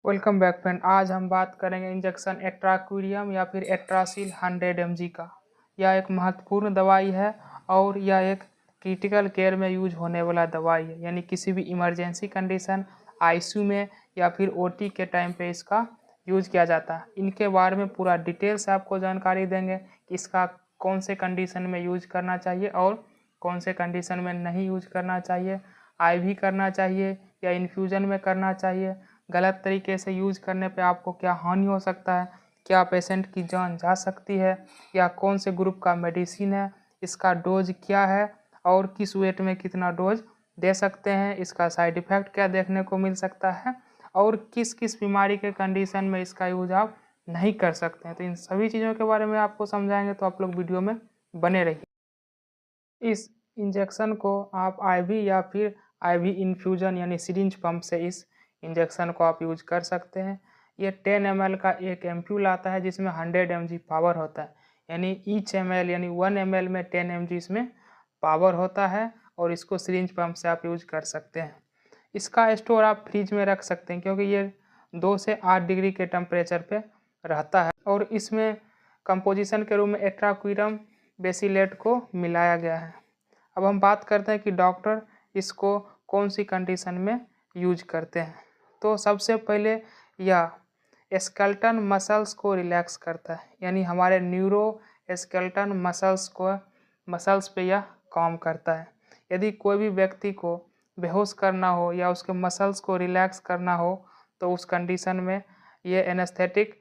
Welcome back friend. आज हम बात करेंगे इंजेक्शन एट्राक्विरियम या फिर एट्रासिल 100 mg का। यह एक महत्वपूर्ण दवाई है और यह एक क्रिटिकल केयर में यूज होने वाला दवाई है, यानी किसी भी इमरजेंसी कंडीशन आईसीयू में या फिर ओटी के टाइम पे इसका यूज किया जाता है। इनके बारे में पूरा डिटेल से आपको जानकारी देंगे कि इसका कौन से कंडीशन में यूज करना चाहिए और कौन से कंडीशन में नहीं यूज करना चाहिए, आईवी करना चाहिए या इन्फ्यूजन में करना चाहिए, गलत तरीके से यूज करने पे आपको क्या हानि हो सकता है, क्या पेशेंट की जान जा सकती है, या कौन से ग्रुप का मेडिसिन है, इसका डोज क्या है और किस वेट में कितना डोज दे सकते हैं, इसका साइड इफ़ेक्ट क्या देखने को मिल सकता है और किस किस बीमारी के कंडीशन में इसका यूज आप नहीं कर सकते हैं। तो इन सभी चीज़ों के बारे में आपको समझाएंगे, तो आप लोग वीडियो में बने रहिए। इस इंजेक्शन को आप आईवी या फिर आईवी इन्फ्यूजन यानी सिरिंज पंप से इस इंजेक्शन को आप यूज कर सकते हैं। ये 10 ml का एक एम्प्यूल आता है जिसमें 100 mg पावर होता है, यानी ईच ml यानी 1 ml में 10 mg इसमें पावर होता है और इसको सिरिंज पंप से आप यूज कर सकते हैं। इसका स्टोर आप फ्रिज में रख सकते हैं क्योंकि ये 2 से 8 डिग्री के टेम्परेचर पे रहता है और इसमें कंपोजिशन के रूप में एट्राक्विरम बेसिलेट को मिलाया गया है। अब हम बात करते हैं कि डॉक्टर इसको कौन सी कंडीशन में यूज करते हैं। तो सबसे पहले यह स्केलेटन मसल्स को रिलैक्स करता है, यानी हमारे न्यूरो स्केलेटन मसल्स पे यह काम करता है। यदि कोई भी व्यक्ति को बेहोश करना हो या उसके मसल्स को रिलैक्स करना हो तो उस कंडीशन में ये एनेस्थेटिक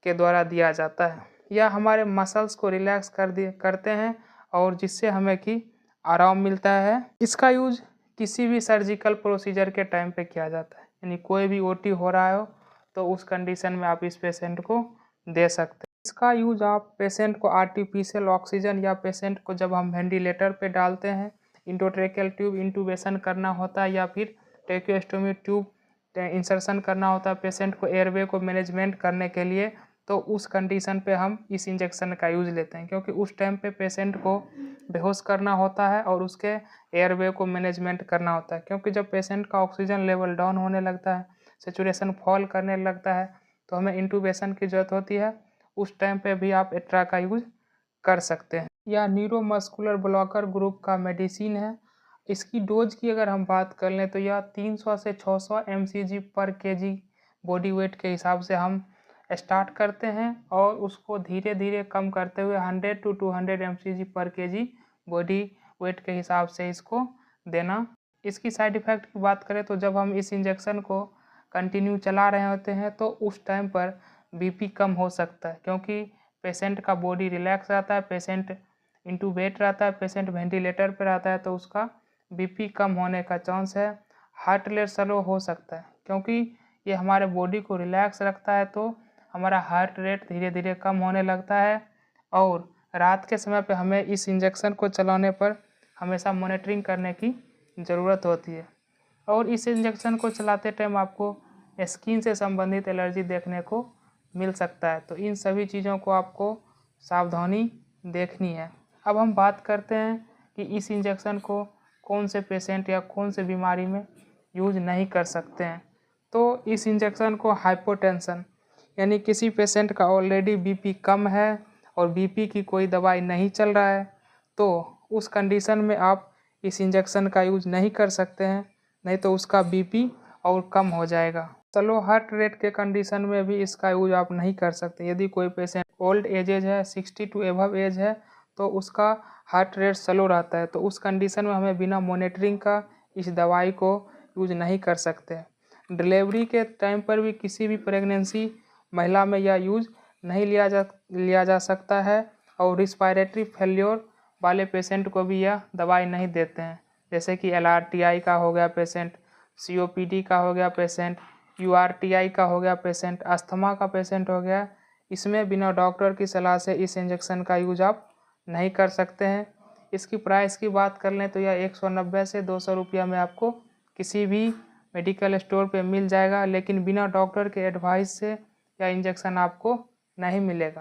के द्वारा दिया जाता है। यह हमारे मसल्स को रिलैक्स करते हैं और जिससे हमें कि आराम मिलता है। इसका यूज किसी भी सर्जिकल प्रोसीजर के टाइम पे किया जाता है, यानी कोई भी ओटी हो रहा हो तो उस कंडीशन में आप इस पेशेंट को दे सकते हैं। इसका यूज आप पेशेंट को आर्टिफिशियल ऑक्सीजन या पेशेंट को जब हम वेंटिलेटर पे डालते हैं, इंडोट्रेकियल ट्यूब इंटूबेशन करना होता है या फिर ट्रेकियोस्टोमी ट्यूब इंसर्शन करना होता है पेशेंट को एयरवे को मैनेजमेंट करने के लिए, तो उस कंडीशन पे हम इस इंजेक्शन का यूज लेते हैं क्योंकि उस टाइम पे पेशेंट को बेहोश करना होता है और उसके एयरवे को मैनेजमेंट करना होता है। क्योंकि जब पेशेंट का ऑक्सीजन लेवल डाउन होने लगता है, सेचुरेशन फॉल करने लगता है, तो हमें इंटूबेशन की ज़रूरत होती है। उस टाइम पे भी आप एट्रा का यूज कर सकते हैं। यह न्यूरोमस्कुलर ब्लॉकर ग्रुप का मेडिसिन है। इसकी डोज की अगर हम बात कर लें तो यह 300 से 600 mcg पर kg बॉडी वेट के हिसाब से हम स्टार्ट करते हैं और उसको धीरे धीरे कम करते हुए 100 to 200 mcg पर kg बॉडी वेट के हिसाब से इसको देना। इसकी साइड इफ़ेक्ट की बात करें तो जब हम इस इंजेक्शन को कंटिन्यू चला रहे होते हैं तो उस टाइम पर बीपी कम हो सकता है क्योंकि पेशेंट का बॉडी रिलैक्स रहता है, पेशेंट इंटूबेट रहता है, पेशेंट वेंटिलेटर पर रहता है, तो उसका बीपी कम होने का चांस है। हार्ट रेट स्लो हो सकता है क्योंकि ये हमारे बॉडी को रिलैक्स रखता है, तो हमारा हार्ट रेट धीरे धीरे कम होने लगता है। और रात के समय पे हमें इस इंजेक्शन को चलाने पर हमेशा मॉनिटरिंग करने की ज़रूरत होती है और इस इंजेक्शन को चलाते टाइम आपको स्किन से संबंधित एलर्जी देखने को मिल सकता है। तो इन सभी चीज़ों को आपको सावधानी देखनी है। अब हम बात करते हैं कि इस इंजेक्शन को कौन से पेशेंट या कौन से बीमारी में यूज नहीं कर सकते हैं। तो इस इंजेक्शन को हाइपोटेंशन यानी किसी पेशेंट का ऑलरेडी बीपी कम है और बीपी की कोई दवाई नहीं चल रहा है, तो उस कंडीशन में आप इस इंजेक्शन का यूज नहीं कर सकते हैं, नहीं तो उसका बीपी और कम हो जाएगा। स्लो हार्ट रेट के कंडीशन में भी इसका यूज आप नहीं कर सकते। यदि कोई पेशेंट ओल्ड एजेज है, 60 टू एबव एज है, तो उसका हार्ट रेट स्लो रहता है, तो उस कंडीशन में हमें बिना मॉनिटरिंग का इस दवाई को यूज नहीं कर सकते। डिलीवरी के टाइम पर भी किसी भी प्रेगनेंसी महिला में यह यूज नहीं लिया जा सकता है और रिस्पायरेटरी फेल्योर वाले पेशेंट को भी यह दवाई नहीं देते हैं, जैसे कि LRTI का हो गया पेशेंट, COPD का हो गया पेशेंट, URTI का हो गया पेशेंट, अस्थमा का पेशेंट हो गया। इसमें बिना डॉक्टर की सलाह से इस इंजेक्शन का यूज आप नहीं कर सकते हैं। इसकी प्राइस की बात कर लें तो यह 190 से 200 रुपया में आपको किसी भी मेडिकल स्टोर पे मिल जाएगा, लेकिन बिना डॉक्टर के एडवाइस से यह इंजेक्शन आपको नहीं मिलेगा।